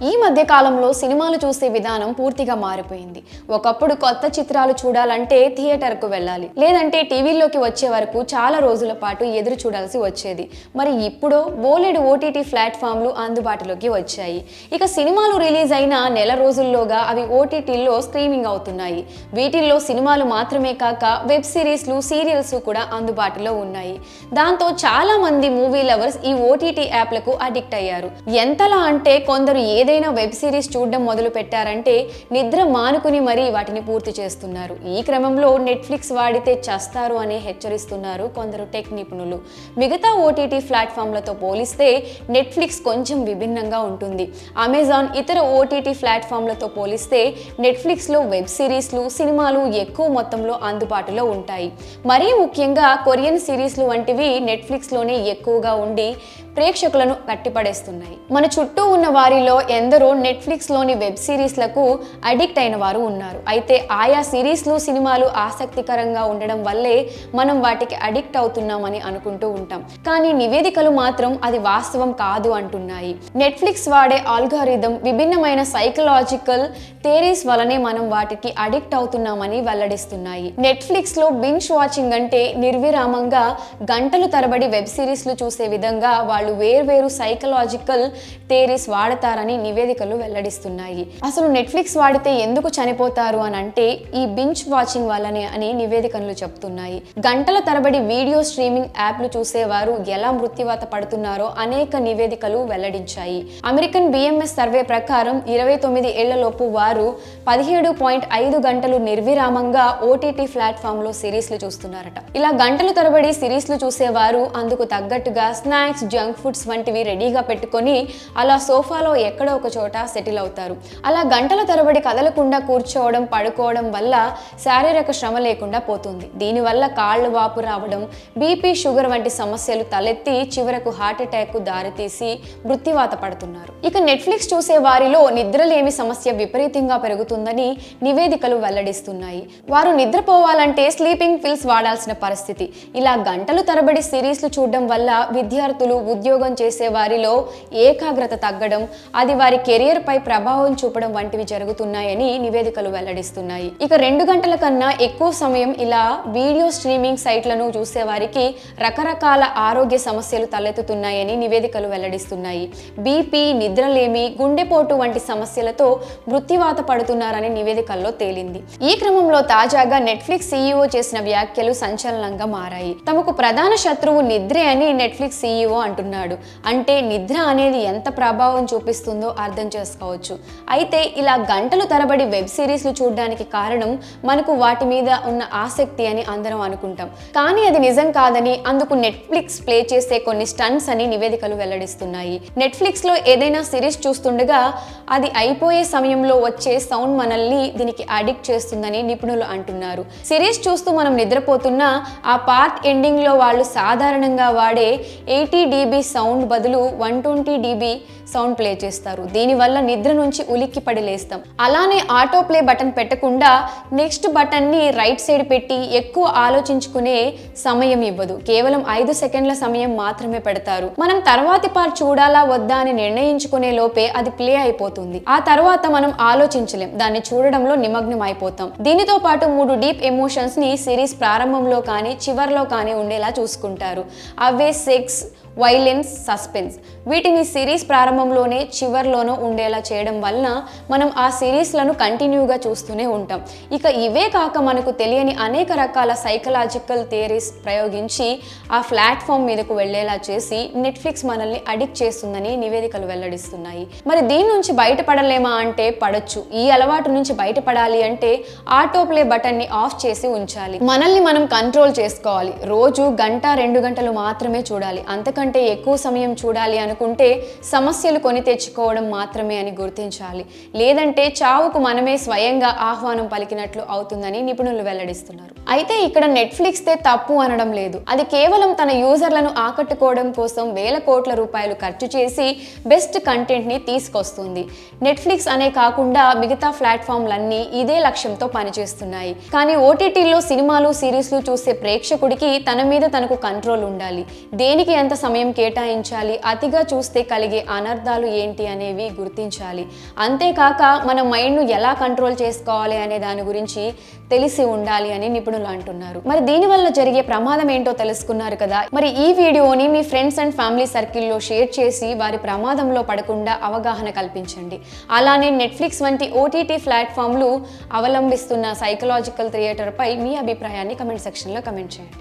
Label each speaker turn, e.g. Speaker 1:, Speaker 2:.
Speaker 1: ఈ మధ్య కాలంలో సినిమాలు చూసే విధానం పూర్తిగా మారిపోయింది. ఒకప్పుడు కొత్త చిత్రాలు చూడాలంటే థియేటర్కు వెళ్ళాలి, లేదంటే టీవీలోకి వచ్చే వరకు చాలా రోజుల పాటు ఎదురు చూడాల్సి వచ్చేది. మరి ఇప్పుడు బోలెడు ఓటీటీ ప్లాట్ఫామ్లు అందుబాటులోకి వచ్చాయి. ఇక సినిమాలు రిలీజ్ అయిన నెల రోజుల్లోగా అవి ఓటీటీల్లో స్ట్రీమింగ్ అవుతున్నాయి. వీటిల్లో సినిమాలు మాత్రమే కాక వెబ్ సిరీస్లు, సీరియల్స్ కూడా అందుబాటులో ఉన్నాయి. దాంతో చాలా మంది మూవీ లవర్స్ ఈ ఓటీటీ యాప్లకు అడిక్ట్ అయ్యారు. ఎంతలా అంటే కొందరు ఏదైనా వెబ్ సిరీస్ చూడడం మొదలు పెట్టారంటే నిద్ర మానుకుని మరీ వాటిని పూర్తి చేస్తున్నారు. ఈ క్రమంలో నెట్ఫ్లిక్స్ వాడితే చస్తారు అని హెచ్చరిస్తున్నారు కొందరు టెక్ నిపుణులు. మిగతా ఓటీటీ ప్లాట్ఫామ్లతో పోలిస్తే నెట్ఫ్లిక్స్ కొంచెం విభిన్నంగా ఉంటుంది. అమెజాన్, ఇతర ఓటీటీ ప్లాట్ఫామ్లతో పోలిస్తే నెట్ఫ్లిక్స్లో వెబ్ సిరీస్లు, సినిమాలు ఎక్కువ మొత్తంలో అందుబాటులో ఉంటాయి. మరీ ముఖ్యంగా కొరియన్ సిరీస్లు వంటివి నెట్ఫ్లిక్స్లోనే ఎక్కువగా ఉండి ప్రేక్షకులను కట్టిపడేస్తున్నాయి. మన చుట్టూ ఉన్న వారిలో ఎందరో నెట్ఫ్లిక్స్లోని వెబ్ సిరీస్లకు అడిక్ట్ అయిన వారు ఉన్నారు. అయితే ఆయా సిరీస్లు, సినిమాలు ఆసక్తికరంగా ఉండడం వల్లే మనం వాటికి అడిక్ట్ అవుతున్నామని అనుకుంటూ ఉంటాం. కానీ నివేదికలు మాత్రం అది వాస్తవం కాదు అంటున్నాయి. నెట్ఫ్లిక్స్ వాడే ఆల్గారిథం, విభిన్నమైన సైకలాజికల్ థియరీస్ వలనే మనం వాటికి అడిక్ట్ అవుతున్నామని వెల్లడిస్తున్నాయి. నెట్ఫ్లిక్స్లో బింజ్ వాచింగ్ అంటే నిర్విరామంగా గంటలు తరబడి వెబ్ సిరీస్లు చూసే విధంగా వాళ్ళు వేర్వేరు సైకలాజికల్ థియరీస్ వాడతారని నివేదికలు వెల్లడిస్తున్నాయి. అసలు నెట్ఫ్లిక్స్ వాడితే ఎందుకు చనిపోతారు అని అంటే ఈ బింజ్ వాచింగ్ వల్లనే అని నివేదికలు చెప్తున్నాయి. గంటల తరబడి వీడియో స్ట్రీమింగ్ యాప్లు చూసేవారు ఎలా మృత్యువాత పడుతున్నారో అనేక నివేదికలు వెల్లడించాయి. అమెరికన్ బిఎంఎస్ సర్వే ప్రకారం 29 ఏళ్లలోపు వారు 17.5 గంటలు నిర్విరామంగా ఓటీటీ ప్లాట్ఫామ్లో సిరీస్లు చూస్తున్నారట. ఇలా గంటల తరబడి సిరీస్లు చూసేవారు అందుకు తగ్గట్టుగా స్నాక్స్, జంక్ ఫుడ్స్ వంటివి రెడీగా పెట్టుకొని అలా సోఫాలో ఎక్కడో ఒక చోట సెటిల్ అవుతారు. అలా గంటల తరబడి కదలకుండా కూర్చోవడం, పడుకోవడం వల్ల శారీరక శ్రమ లేకుండా పోతుంది. దీనివల్ల కాళ్ళు వాపు రావడం, బీపీ, షుగర్ వంటి సమస్యలు తలెత్తి చివరకు హార్ట్ అటాక్ కు దారితీసి మృత్యువాత పడుతున్నారు. ఇక నెట్ఫ్లిక్స్ చూసే వారిలో నిద్రలేమి సమస్య విపరీతంగా పెరుగుతుందని నివేదికలు వెల్లడిస్తున్నాయి. వారు నిద్రపోవాలంటే స్లీపింగ్ పిల్స్ వాడాల్సిన పరిస్థితి. ఇలా గంటలు తరబడి సిరీస్లు చూడడం వల్ల విద్యార్థులు, ఉద్యోగం చేసే వారిలో ఏకాగ్రత తగ్గడం, అది వారి కెరియర్ పై ప్రభావం చూపడం వంటివి జరుగుతున్నాయని నివేదికలు వెల్లడిస్తున్నాయి. ఇక 2 గంటల కన్నా ఎక్కువ సమయం ఇలా వీడియో స్ట్రీమింగ్ సైట్లను చూసేవారికి రకరకాల ఆరోగ్య సమస్యలు తలెత్తుతున్నాయని నివేదికలు వెల్లడిస్తున్నాయి. బీపీ, నిద్రలేమి, గుండెపోటు వంటి సమస్యలతో మృత్యువాత పడుతున్నారని నివేదికల్లో తేలింది. ఈ క్రమంలో తాజాగా నెట్ఫ్లిక్స్ సీఈఓ చేసిన వ్యాఖ్యలు సంచలనంగా మారాయి. తమకు ప్రధాన శత్రువు నిద్రే అని నెట్ఫ్లిక్స్ సీఈఓ అంటున్నాడు. అంటే నిద్ర అనేది ఎంత ప్రభావం చూపిస్తుందో అర్థం చేసుకోవచ్చు. అయితే ఇలా గంటలు తరబడి వెబ్ సిరీస్లు చూడడానికి కారణం మనకు వాటి మీద ఉన్న ఆసక్తి అని అందరం అనుకుంటాం. కానీ అది నిజం కాదని, అందుకు నెట్ఫ్లిక్స్ ప్లే చేసే కొన్ని స్టంట్స్ అని నివేదికలు వెల్లడిస్తున్నాయి. నెట్ఫ్లిక్స్ లో ఏదైనా సిరీస్ చూస్తుండగా అది అయిపోయే సమయంలో వచ్చే సౌండ్ మనల్ని దీనికి అడిక్ట్ చేస్తుందని నిపుణులు అంటున్నారు. సిరీస్ చూస్తూ మనం నిద్రపోతున్నా ఆ పార్ట్ ఎండింగ్ లో వాళ్ళు సాధారణంగా వాడే 80 dB సౌండ్ బదులు 120 dB సౌండ్ ప్లే చేస్తారు. దీనివల్ల నిద్ర నుంచి ఉలిక్కి పడి లేస్తాం. అలానే ఆటో ప్లే బటన్ పెట్టకుండా నెక్స్ట్ బటన్ ని రైట్ సైడ్ పెట్టి ఎక్కువ ఆలోచించుకునే సమయం ఇవ్వదు. కేవలం 5 సెకండ్ల సమయం మాత్రమే పెడతారు. మనం తర్వాతి పార్ట్ చూడాలా వద్దా అని నిర్ణయించుకునే లోపే అది ప్లే అయిపోతుంది. ఆ తర్వాత మనం ఆలోచించలేం, దాన్ని చూడడంలో నిమగ్నం అయిపోతాం. దీనితో పాటు 3 డీప్ ఎమోషన్స్ ని సిరీస్ ప్రారంభంలో కానీ చివర్లో కానీ ఉండేలా చూసుకుంటారు. అవే సెక్స్, వైలెన్స్, సస్పెన్స్. వీటిని సిరీస్ ప్రారంభంలోనే చివర్లోనూ ఉండేలా చేయడం వలన మనం ఆ సిరీస్లను కంటిన్యూగా చూస్తూనే ఉంటాం. ఇక ఇవే కాక మనకు తెలియని అనేక రకాల సైకలాజికల్ థియరీస్ ప్రయోగించి ఆ ప్లాట్ఫామ్ మీదకు వెళ్లేలా చేసి నెట్ఫ్లిక్స్ మనల్ని అడిక్ట్ చేస్తుందని నివేదికలు వెల్లడిస్తున్నాయి. మరి దీని నుంచి బయటపడలేమా అంటే పడొచ్చు. ఈ అలవాటు నుంచి బయటపడాలి అంటే ఆటో ప్లే బటన్ ని ఆఫ్ చేసి ఉంచాలి. మనల్ని మనం కంట్రోల్ చేసుకోవాలి. రోజు గంట, 2 గంటలు మాత్రమే చూడాలి. అంతకంటే ఎక్కువ సమయం చూడాలి అనుకుంటే సమస్యలు కొని తెచ్చుకోవడం మాత్రమే అని గుర్తించాలి. లేదంటే చావుకు మనమే స్వయంగా ఆహ్వానం పలికినట్లు అవుతుందని నిపుణులు వెల్లడిస్తున్నారు. అయితే ఇక్కడ నెట్ఫ్లిక్స్ తే తప్పు అనడం లేదు. అది కేవలం తన యూజర్లను ఆకట్టుకోవడం కోసం వేల కోట్ల రూపాయలు ఖర్చు చేసి బెస్ట్ కంటెంట్ ని తీసుకొస్తుంది. నెట్ఫ్లిక్స్ అనే కాకుండా మిగతా ప్లాట్ఫామ్లన్నీ ఇదే లక్ష్యంతో పనిచేస్తున్నాయి. కానీ ఓటీటీలో సినిమాలు, సిరీస్లు చూసే ప్రేక్షకుడికి తన మీద తనకు కంట్రోల్ ఉండాలి. దేనికి ఎంత సమయం కేటాయించాలి, అతిగా చూస్తే కలిగే అనర్థాలు ఏంటి అనేవి గుర్తించాలి. అంతేకాక మన మైండ్ను ఎలా కంట్రోల్ చేసుకోవాలి అనే దాని గురించి తెలిసి ఉండాలి అని నిపుణులు అంటున్నారు. మరి దీనివల్ల జరిగే ప్రమాదం ఏంటో తెలుసుకున్నారు కదా. మరి ఈ వీడియోని మీ ఫ్రెండ్స్ అండ్ ఫ్యామిలీ సర్కిల్లో షేర్ చేసి వారి ప్రమాదంలో పడకుండా అవగాహన కల్పించండి. అలానే నెట్ఫ్లిక్స్ వంటి ఓటీటీ ప్లాట్ఫామ్లు అవలంబిస్తున్న సైకలాజికల్ థియేటర్పై మీ అభిప్రాయాన్ని కమెంట్ సెక్షన్లో కమెంట్ చేయండి.